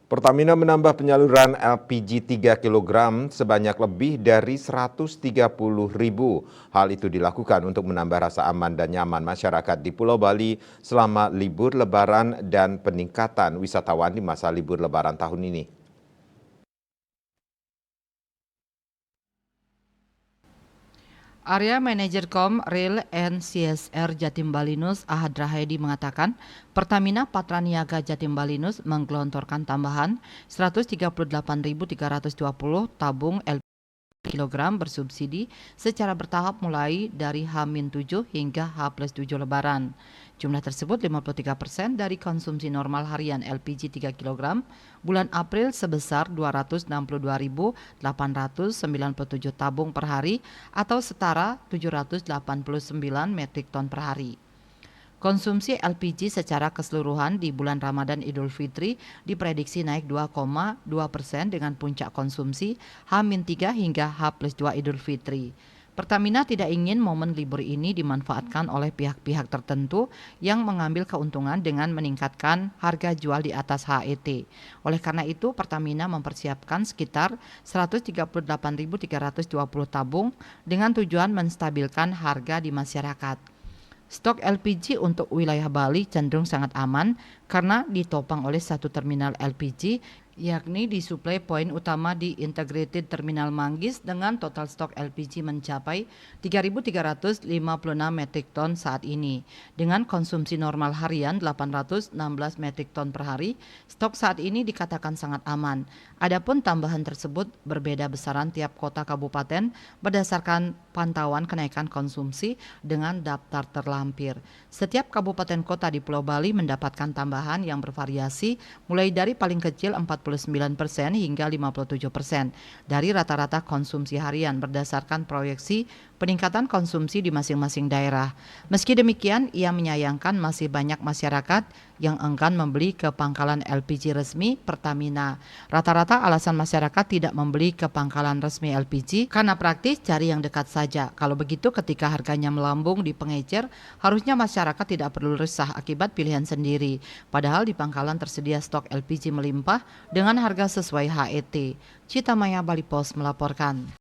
Pertamina menambah penyaluran LPG 3 kg sebanyak lebih dari 130.000. Hal itu dilakukan untuk menambah rasa aman dan nyaman masyarakat di Pulau Bali selama libur Lebaran dan peningkatan wisatawan di masa libur Lebaran tahun ini. Area Manager Com Rail and CSR Jatim Balinus Ahad Rahedi mengatakan, Pertamina Patraniaga Jatim Balinus menggelontorkan tambahan 138.320 tabung LPG kilogram bersubsidi secara bertahap mulai dari H-7 hingga H+7 Lebaran. Jumlah tersebut 53% dari konsumsi normal harian LPG 3 kg bulan April sebesar 262.897 tabung per hari atau setara 789 metrik ton per hari. Konsumsi LPG secara keseluruhan di bulan Ramadan Idul Fitri diprediksi naik 2,2% dengan puncak konsumsi H-3 hingga H+2 Idul Fitri. Pertamina tidak ingin momen libur ini dimanfaatkan oleh pihak-pihak tertentu yang mengambil keuntungan dengan meningkatkan harga jual di atas HET. Oleh karena itu, Pertamina mempersiapkan sekitar 138.320 tabung dengan tujuan menstabilkan harga di masyarakat. Stok LPG untuk wilayah Bali cenderung sangat aman karena ditopang oleh satu terminal LPG, yakni disuplai poin utama di Integrated Terminal Manggis dengan total stok LPG mencapai 3.356 metrik ton saat ini. Dengan konsumsi normal harian 816 metrik ton per hari, stok saat ini dikatakan sangat aman. Adapun tambahan tersebut berbeda besaran tiap kota kabupaten berdasarkan pantauan kenaikan konsumsi dengan daftar terlampir. Setiap kabupaten kota di Pulau Bali mendapatkan tambahan yang bervariasi mulai dari paling kecil 49% hingga 57% dari rata-rata konsumsi harian berdasarkan proyeksi peningkatan konsumsi di masing-masing daerah. Meski demikian, ia menyayangkan masih banyak masyarakat yang enggan membeli ke pangkalan LPG resmi Pertamina. Rata-rata alasan masyarakat tidak membeli ke pangkalan resmi LPG karena praktis cari yang dekat saja. Kalau begitu ketika harganya melambung di pengecer, harusnya masyarakat tidak perlu resah akibat pilihan sendiri. Padahal di pangkalan tersedia stok LPG melimpah dengan harga sesuai HET. Cita Maya Bali Pos melaporkan.